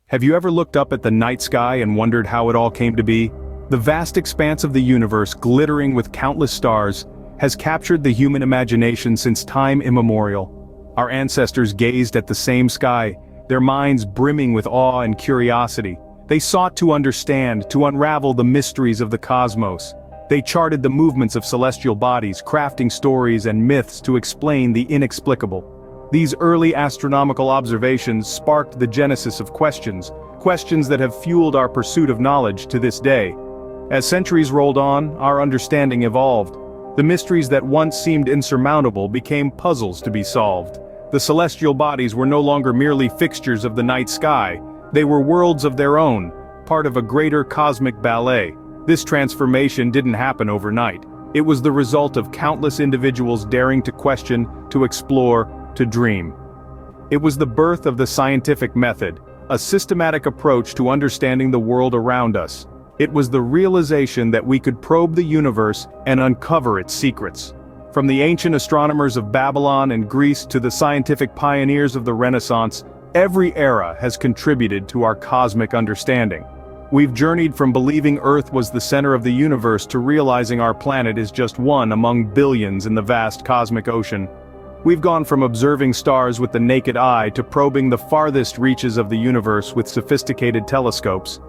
Have you ever looked up at the night sky and wondered how it all came to be? The vast expanse of the universe, glittering with countless stars, has captured the human imagination since time immemorial. Our ancestors gazed at the same sky, their minds brimming with awe and curiosity. They sought to understand, to unravel the mysteries of the cosmos. They charted the movements of celestial bodies, crafting stories and myths to explain the inexplicable. These early astronomical observations sparked the genesis of questions that have fueled our pursuit of knowledge to this day. As centuries rolled on, our understanding evolved. The mysteries that once seemed insurmountable became puzzles to be solved. The celestial bodies were no longer merely fixtures of the night sky. They were worlds of their own, part of a greater cosmic ballet. This transformation didn't happen overnight. It was the result of countless individuals daring to question, to explore, to dream. It was the birth of the scientific method, a systematic approach to understanding the world around us. It was the realization that we could probe the universe and uncover its secrets. From the ancient astronomers of Babylon and Greece to the scientific pioneers of the Renaissance, every era has contributed to our cosmic understanding. We've journeyed from believing Earth was the center of the universe to realizing our planet is just one among billions in the vast cosmic ocean. We've gone from observing stars with the naked eye to probing the farthest reaches of the universe with sophisticated telescopes.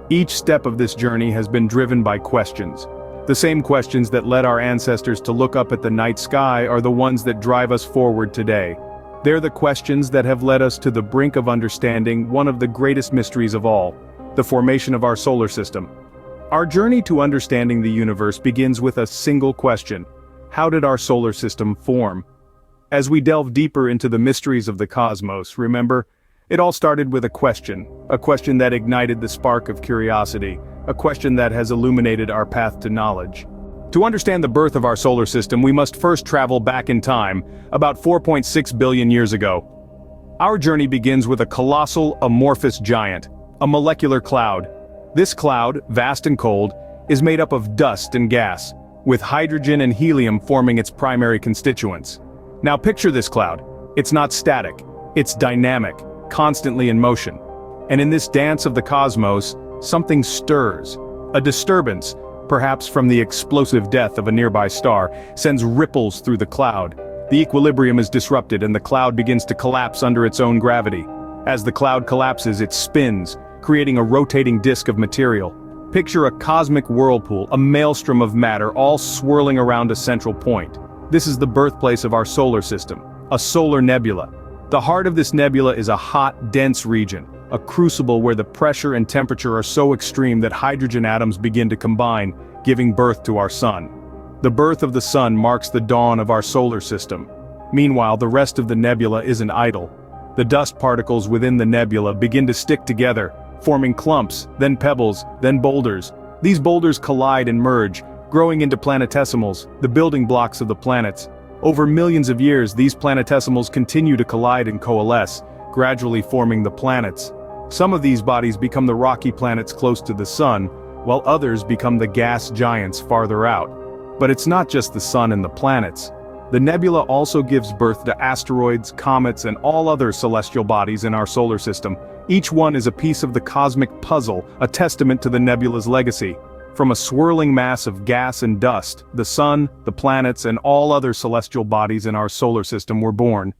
Each step of this journey has been driven by questions. The same questions that led our ancestors to look up at the night sky are the ones that drive us forward today. They're the questions that have led us to the brink of understanding one of the greatest mysteries of all, the formation of our solar system. Our journey to understanding the universe begins with a single question: how did our solar system form? As we delve deeper into the mysteries of the cosmos, remember, it all started with a question that ignited the spark of curiosity, a question that has illuminated our path to knowledge. To understand the birth of our solar system, we must first travel back in time, about 4.6 billion years ago. Our journey begins with a colossal, amorphous giant, a molecular cloud. This cloud, vast and cold, is made up of dust and gas, with hydrogen and helium forming its primary constituents. Now picture this cloud. It's not static, it's dynamic, constantly in motion. And in this dance of the cosmos, something stirs. A disturbance, perhaps from the explosive death of a nearby star, sends ripples through the cloud. The equilibrium is disrupted and the cloud begins to collapse under its own gravity. As the cloud collapses, it spins, creating a rotating disk of material. Picture a cosmic whirlpool, a maelstrom of matter, all swirling around a central point. This is the birthplace of our solar system, a solar nebula. The heart of this nebula is a hot, dense region, a crucible where the pressure and temperature are so extreme that hydrogen atoms begin to combine, giving birth to our sun. The birth of the sun marks the dawn of our solar system. Meanwhile, the rest of the nebula isn't idle. The dust particles within the nebula begin to stick together, forming clumps, then pebbles, then boulders. These boulders collide and merge, growing into planetesimals, the building blocks of the planets. Over millions of years, these planetesimals continue to collide and coalesce, gradually forming the planets. Some of these bodies become the rocky planets close to the sun, while others become the gas giants farther out. But it's not just the sun and the planets. The nebula also gives birth to asteroids, comets, and all other celestial bodies in our solar system. Each one is a piece of the cosmic puzzle, a testament to the nebula's legacy. From a swirling mass of gas and dust, the sun, the planets, and all other celestial bodies in our solar system were born.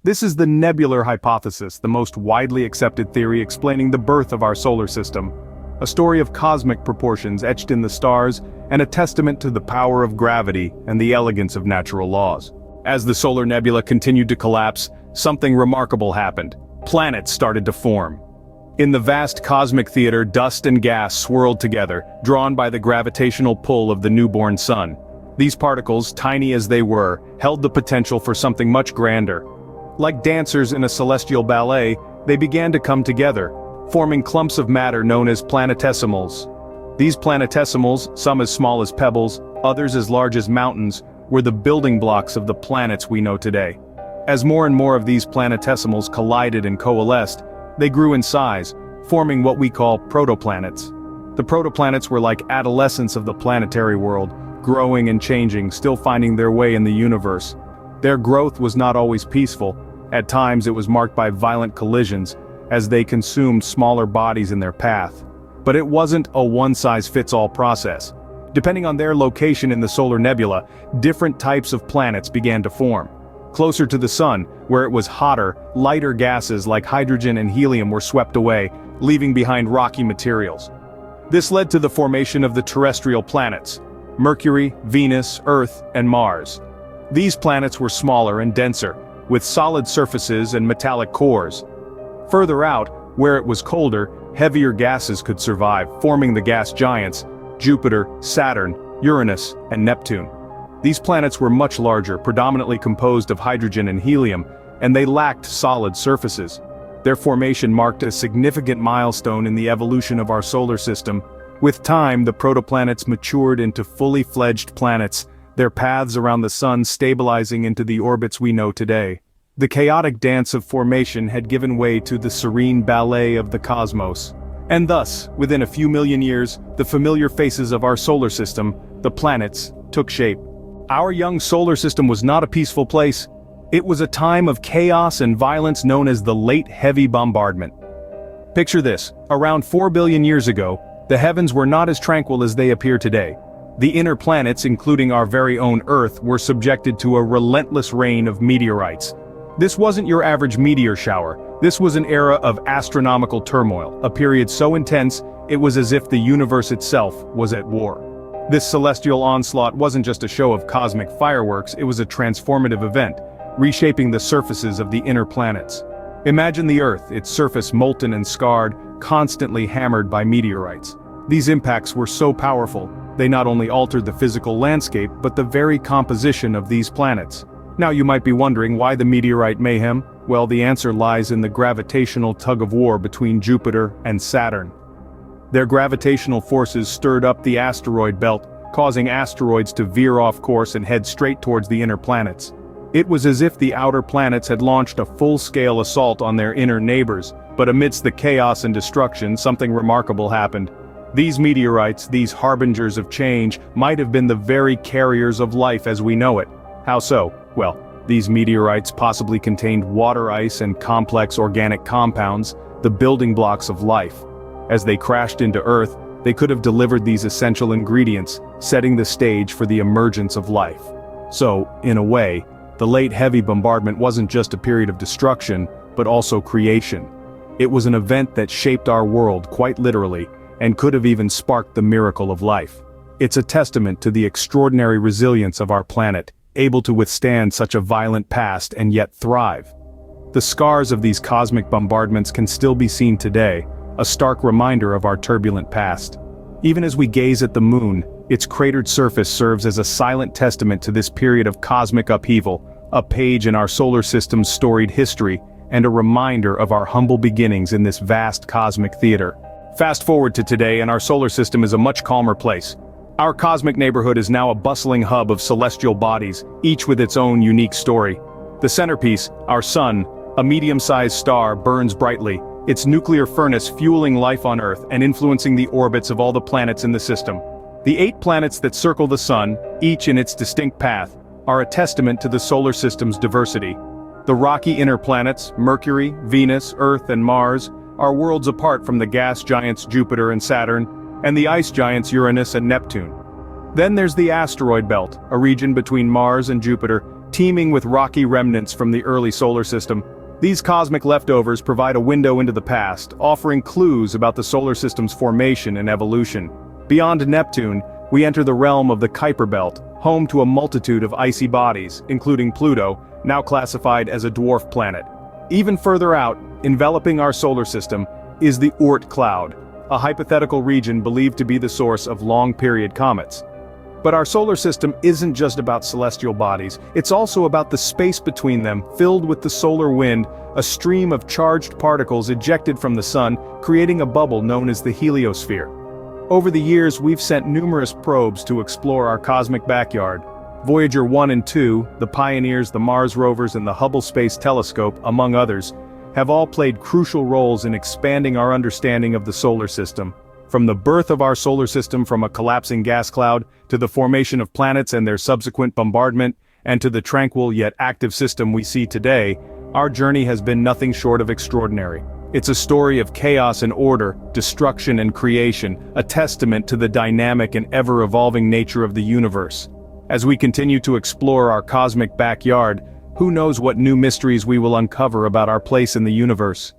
This is the nebular hypothesis, the most widely accepted theory explaining the birth of our solar system. A story of cosmic proportions etched in the stars, and a testament to the power of gravity and the elegance of natural laws. As the solar nebula continued to collapse, something remarkable happened. Planets started to form. In the vast cosmic theater, dust and gas swirled together, drawn by the gravitational pull of the newborn sun. These particles, tiny as they were, held the potential for something much grander. Like dancers in a celestial ballet, they began to come together, forming clumps of matter known as planetesimals. These planetesimals, some as small as pebbles, others as large as mountains, were the building blocks of the planets we know today. As more and more of these planetesimals collided and coalesced, they grew in size, forming what we call protoplanets. The protoplanets were like adolescents of the planetary world, growing and changing, still finding their way in the universe. Their growth was not always peaceful. At times it was marked by violent collisions, as they consumed smaller bodies in their path. But it wasn't a one-size-fits-all process. Depending on their location in the solar nebula, different types of planets began to form. Closer to the sun, where it was hotter, lighter gases like hydrogen and helium were swept away, leaving behind rocky materials. This led to the formation of the terrestrial planets: Mercury, Venus, Earth, and Mars. These planets were smaller and denser, with solid surfaces and metallic cores. Further out, where it was colder, heavier gases could survive, forming the gas giants: Jupiter, Saturn, Uranus, and Neptune. These planets were much larger, predominantly composed of hydrogen and helium, and they lacked solid surfaces. Their formation marked a significant milestone in the evolution of our solar system. With time, the protoplanets matured into fully fledged planets, their paths around the sun stabilizing into the orbits we know today. The chaotic dance of formation had given way to the serene ballet of the cosmos. And thus, within a few million years, the familiar faces of our solar system, the planets, took shape. Our young solar system was not a peaceful place. It was a time of chaos and violence known as the Late Heavy Bombardment. Picture this: around 4 billion years ago, the heavens were not as tranquil as they appear today. The inner planets, including our very own Earth, were subjected to a relentless rain of meteorites. This wasn't your average meteor shower. This was an era of astronomical turmoil, a period so intense, it was as if the universe itself was at war. This celestial onslaught wasn't just a show of cosmic fireworks, it was a transformative event, reshaping the surfaces of the inner planets. Imagine the Earth, its surface molten and scarred, constantly hammered by meteorites. These impacts were so powerful, they not only altered the physical landscape but the very composition of these planets. Now you might be wondering why the meteorite mayhem? Well, the answer lies in the gravitational tug-of-war between Jupiter and Saturn. Their gravitational forces stirred up the asteroid belt, causing asteroids to veer off course and head straight towards the inner planets. It was as if the outer planets had launched a full-scale assault on their inner neighbors, but amidst the chaos and destruction, something remarkable happened. These meteorites, these harbingers of change, might have been the very carriers of life as we know it. How so? Well, these meteorites possibly contained water ice and complex organic compounds, the building blocks of life. As they crashed into Earth, they could have delivered these essential ingredients, setting the stage for the emergence of life. So, in a way, the Late Heavy Bombardment wasn't just a period of destruction, but also creation. It was an event that shaped our world quite literally, and could have even sparked the miracle of life. It's a testament to the extraordinary resilience of our planet, able to withstand such a violent past and yet thrive. The scars of these cosmic bombardments can still be seen today, a stark reminder of our turbulent past. Even as we gaze at the moon, its cratered surface serves as a silent testament to this period of cosmic upheaval, a page in our solar system's storied history, and a reminder of our humble beginnings in this vast cosmic theater. Fast forward to today and our solar system is a much calmer place. Our cosmic neighborhood is now a bustling hub of celestial bodies, each with its own unique story. The centerpiece, our sun, a medium-sized star, burns brightly, its nuclear furnace fueling life on Earth and influencing the orbits of all the planets in the system. The 8 planets that circle the sun, each in its distinct path, are a testament to the solar system's diversity. The rocky inner planets, Mercury, Venus, Earth, and Mars, are worlds apart from the gas giants Jupiter and Saturn, and the ice giants Uranus and Neptune. Then there's the asteroid belt, a region between Mars and Jupiter, teeming with rocky remnants from the early solar system. These cosmic leftovers provide a window into the past, offering clues about the solar system's formation and evolution. Beyond Neptune, we enter the realm of the Kuiper belt, home to a multitude of icy bodies, including Pluto, now classified as a dwarf planet. Even further out, enveloping our solar system, is the Oort cloud, a hypothetical region believed to be the source of long-period comets. But our solar system isn't just about celestial bodies, it's also about the space between them, filled with the solar wind, a stream of charged particles ejected from the sun, creating a bubble known as the heliosphere. Over the years, we've sent numerous probes to explore our cosmic backyard. Voyager 1 and 2, the Pioneers, the Mars rovers, and the Hubble Space Telescope, among others, have all played crucial roles in expanding our understanding of the solar system. From the birth of our solar system from a collapsing gas cloud, to the formation of planets and their subsequent bombardment, and to the tranquil yet active system we see today, our journey has been nothing short of extraordinary. It's a story of chaos and order, destruction and creation, a testament to the dynamic and ever-evolving nature of the universe. As we continue to explore our cosmic backyard, who knows what new mysteries we will uncover about our place in the universe?